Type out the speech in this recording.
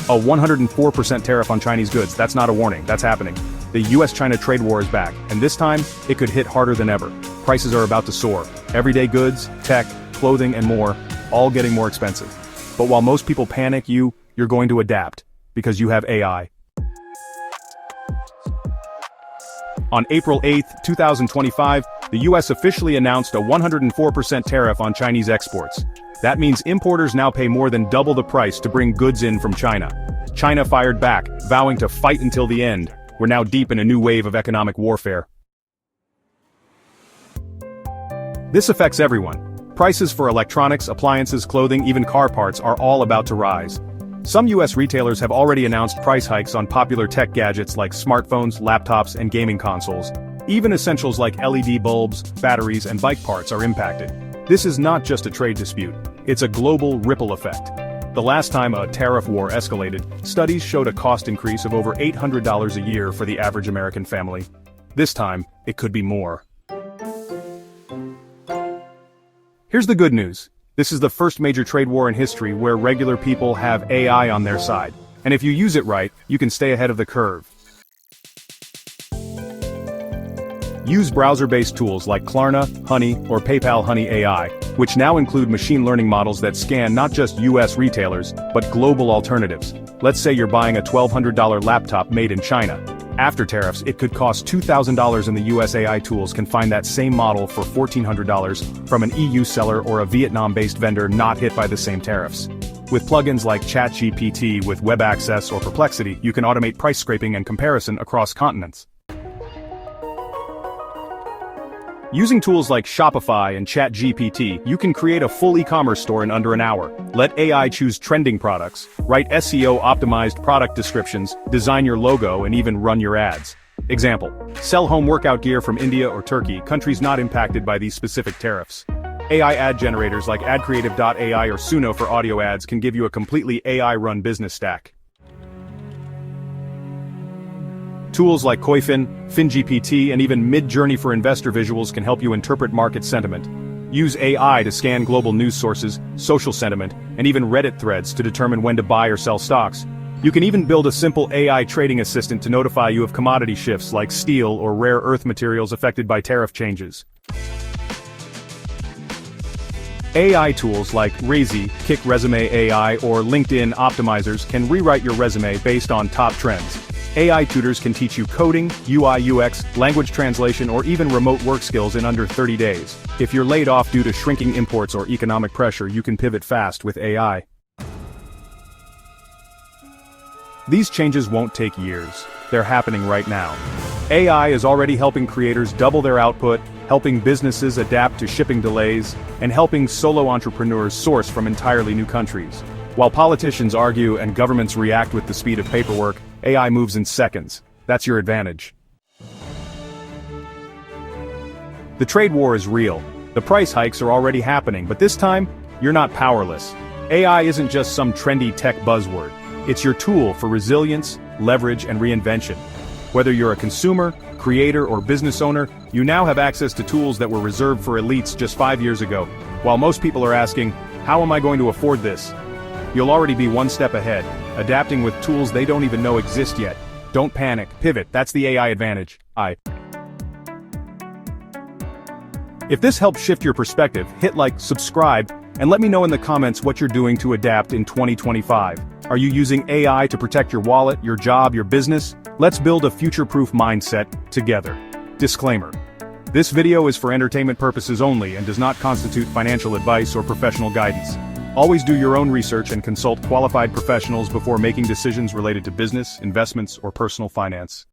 A 104% tariff on Chinese goods, that's not a warning, that's happening. The U.S. China trade war is back, and this time, it could hit harder than ever. Prices are about to soar. Everyday goods, tech, clothing, and more, all getting more expensive. But while most people panic, you're going to adapt, because you have AI. On April 8, 2025, the U.S. officially announced a 104% tariff on Chinese exports. That means importers now pay more than double the price to bring goods in from China. China fired back, vowing to fight until the end. We're now deep in a new wave of economic warfare. This affects everyone. Prices for electronics, appliances, clothing, even car parts are all about to rise. Some U.S. retailers have already announced price hikes on popular tech gadgets like smartphones, laptops, and gaming consoles. Even essentials like LED bulbs, batteries, and bike parts are impacted. This is not just a trade dispute, it's a global ripple effect. The last time a tariff war escalated, studies showed a cost increase of over $800 a year for the average American family. This time, it could be more. Here's the good news. This is the first major trade war in history where regular people have AI on their side. And if you use it right, you can stay ahead of the curve. Use browser-based tools like Klarna, Honey, or PayPal Honey AI, which now include machine learning models that scan not just US retailers, but global alternatives. Let's say you're buying a $1,200 laptop made in China. After tariffs, it could cost $2,000, and the US AI tools can find that same model for $1,400 from an EU seller or a Vietnam-based vendor not hit by the same tariffs. With plugins like ChatGPT with web access or Perplexity, you can automate price scraping and comparison across continents. Using tools like Shopify and ChatGPT, you can create a full e-commerce store in under an hour. Let AI choose trending products, write SEO-optimized product descriptions, design your logo, and even run your ads. Example: sell home workout gear from India or Turkey, countries not impacted by these specific tariffs. AI ad generators like AdCreative.ai or Suno for audio ads can give you a completely AI-run business stack. Tools like Koifin, FinGPT, and even Midjourney for investor visuals can help you interpret market sentiment. Use AI to scan global news sources, social sentiment, and even Reddit threads to determine when to buy or sell stocks. You can even build a simple AI trading assistant to notify you of commodity shifts like steel or rare earth materials affected by tariff changes. AI tools like Razy, Kick Resume AI, or LinkedIn optimizers can rewrite your resume based on top trends. AI tutors can teach you coding, UI UX, language translation, or even remote work skills in under 30 days. If you're laid off due to shrinking imports or economic pressure, you can pivot fast with AI. These changes won't take years. They're happening right now. AI is already helping creators double their output, helping businesses adapt to shipping delays, and helping solo entrepreneurs source from entirely new countries. While politicians argue and governments react with the speed of paperwork, AI moves in seconds. That's your advantage. The trade war is real. The price hikes are already happening, but this time, you're not powerless. AI isn't just some trendy tech buzzword. It's your tool for resilience, leverage, and reinvention. Whether you're a consumer, creator, or business owner, you now have access to tools that were reserved for elites just 5 years ago. While most people are asking, how am I going to afford this? You'll already be one step ahead, adapting with tools they don't even know exist yet. Don't panic, pivot, that's the AI advantage. If this helped shift your perspective, hit like, subscribe, and let me know in the comments what you're doing to adapt in 2025. Are you using AI to protect your wallet, your job, your business? Let's build a future-proof mindset together. Disclaimer: this video is for entertainment purposes only and does not constitute financial advice or professional guidance. Always do your own research and consult qualified professionals before making decisions related to business, investments, or personal finance.